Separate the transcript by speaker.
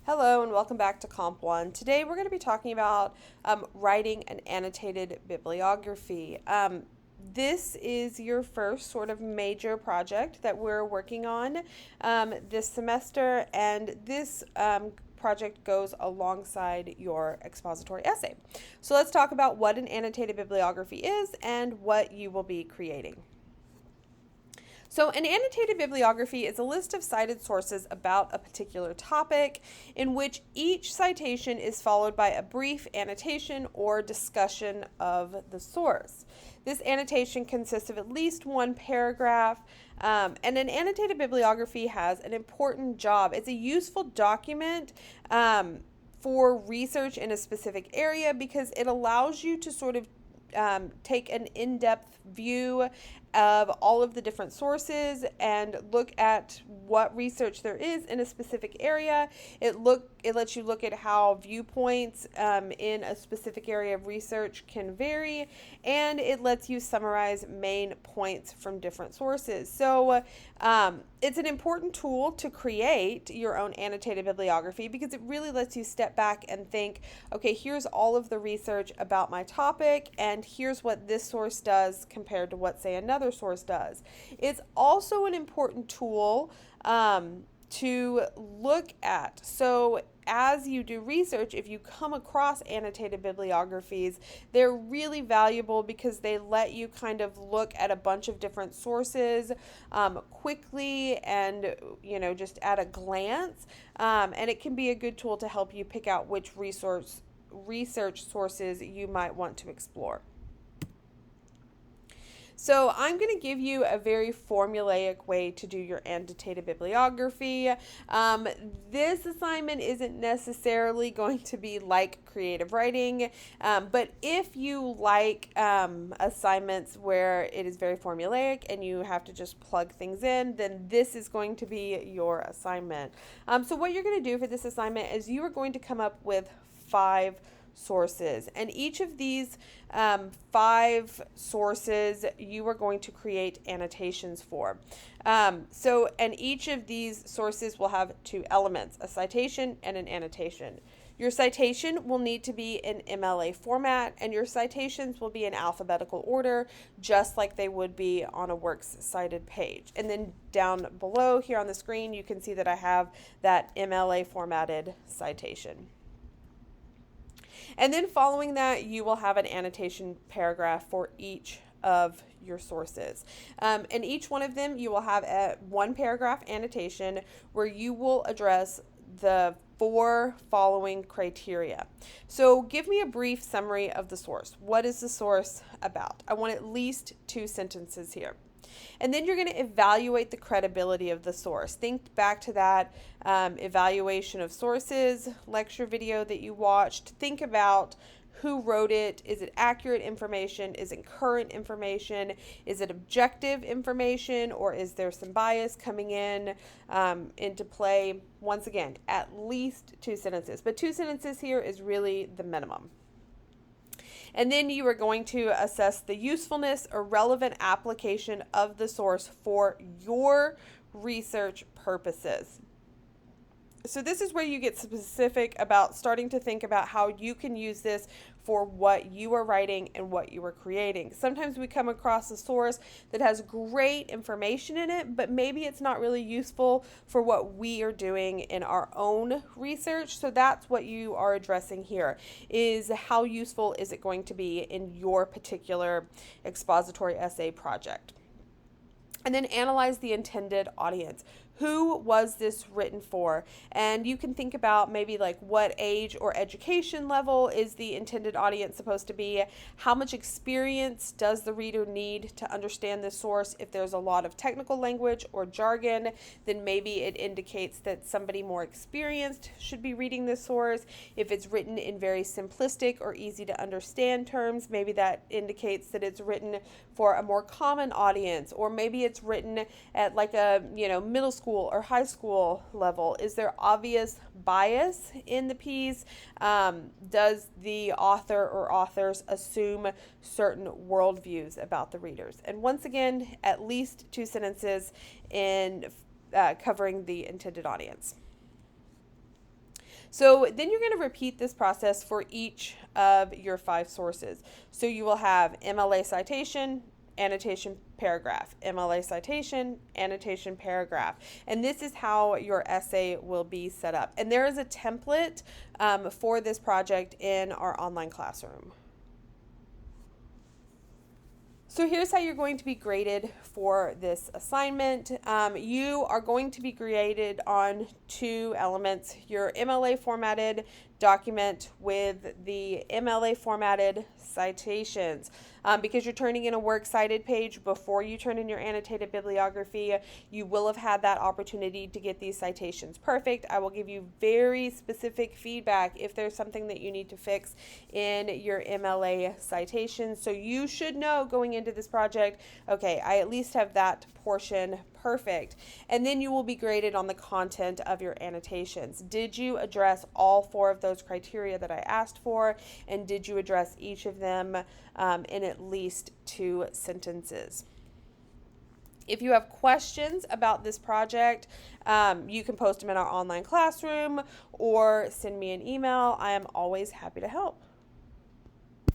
Speaker 1: Hello and welcome back to Comp 1. Today we're going to be talking about writing an annotated bibliography. This is your first sort of major project that we're working on this semester, and this project goes alongside your expository essay. So let's talk about what an annotated bibliography is and what you will be creating. So, an annotated bibliography is a list of cited sources about a particular topic in which each citation is followed by a brief annotation or discussion of the source. This annotation consists of at least one paragraph, and an annotated bibliography has an important job. It's a useful document for research in a specific area because it allows you to sort of take an in-depth view of all of the different sources and look at what research there is in a specific area. It lets you look at how viewpoints in a specific area of research can vary, and it lets you summarize main points from different sources. So it's an important tool to create your own annotated bibliography because it really lets you step back and think, okay, here's all of the research about my topic, and here's what this source does compared to what, say, another source does. It's also an important tool to look at. So as you do research, if you come across annotated bibliographies, they're really valuable because they let you kind of look at a bunch of different sources quickly and, just at a glance. And it can be a good tool to help you pick out which research sources you might want to explore. So I'm going to give you a very formulaic way to do your annotated bibliography. This assignment isn't necessarily going to be like creative writing, but if you like assignments where it is very formulaic and you have to just plug things in, then this is going to be your assignment. So what you're going to do for this assignment is you are going to come up with 5 sources, and each of these 5 sources you are going to create annotations for. And each of these sources will have 2 elements, a citation and an annotation. Your citation will need to be in MLA format, and your citations will be in alphabetical order, just like they would be on a works cited page. And then down below here on the screen, you can see that I have that MLA formatted citation. And then following that, you will have an annotation paragraph for each of your sources. And each one of them, you will have a 1 paragraph annotation where you will address the 4 following criteria. So give me a brief summary of the source. What is the source about? I want at least 2 sentences here. And then you're going to evaluate the credibility of the source. Think back to that evaluation of sources lecture video that you watched. Think about who wrote it. Is it accurate information? Is it current information? Is it objective information? Or is there some bias coming in into play? Once again, at least 2 sentences. But 2 sentences here is really the minimum. And then you are going to assess the usefulness or relevant application of the source for your research purposes. So this is where you get specific about starting to think about how you can use this for what you are writing and what you are creating. Sometimes we come across a source that has great information in it, but maybe it's not really useful for what we are doing in our own research. So that's what you are addressing here, is how useful is it going to be in your particular expository essay project. And then analyze the intended audience. Who was this written for? And you can think about maybe like what age or education level is the intended audience supposed to be? How much experience does the reader need to understand this source? If there's a lot of technical language or jargon, then maybe it indicates that somebody more experienced should be reading this source. If it's written in very simplistic or easy to understand terms, maybe that indicates that it's written for a more common audience, or maybe it's written at like a middle school or high school level. Is there obvious bias in the piece? Does the author or authors assume certain worldviews about the readers? And once again, at least 2 sentences in covering the intended audience. So then you're going to repeat this process for each of your 5 sources. So you will have MLA citation, annotation, paragraph, MLA citation, annotation, paragraph. And this is how your essay will be set up. And there is a template for this project in our online classroom. So here's how you're going to be graded for this assignment. You are going to be graded on 2 elements: your MLA formatted document with the MLA formatted citations. Because you're turning in a works cited page before you turn in your annotated bibliography, you will have had that opportunity to get these citations perfect. I will give you very specific feedback if there's something that you need to fix in your MLA citations. So you should know going into this project, okay, I at least have that portion perfect. And then you will be graded on the content of your annotations. Did you address all 4 of those criteria that I asked for? And did you address each of them in at least 2 sentences? If you have questions about this project, you can post them in our online classroom or send me an email. I am always happy to help.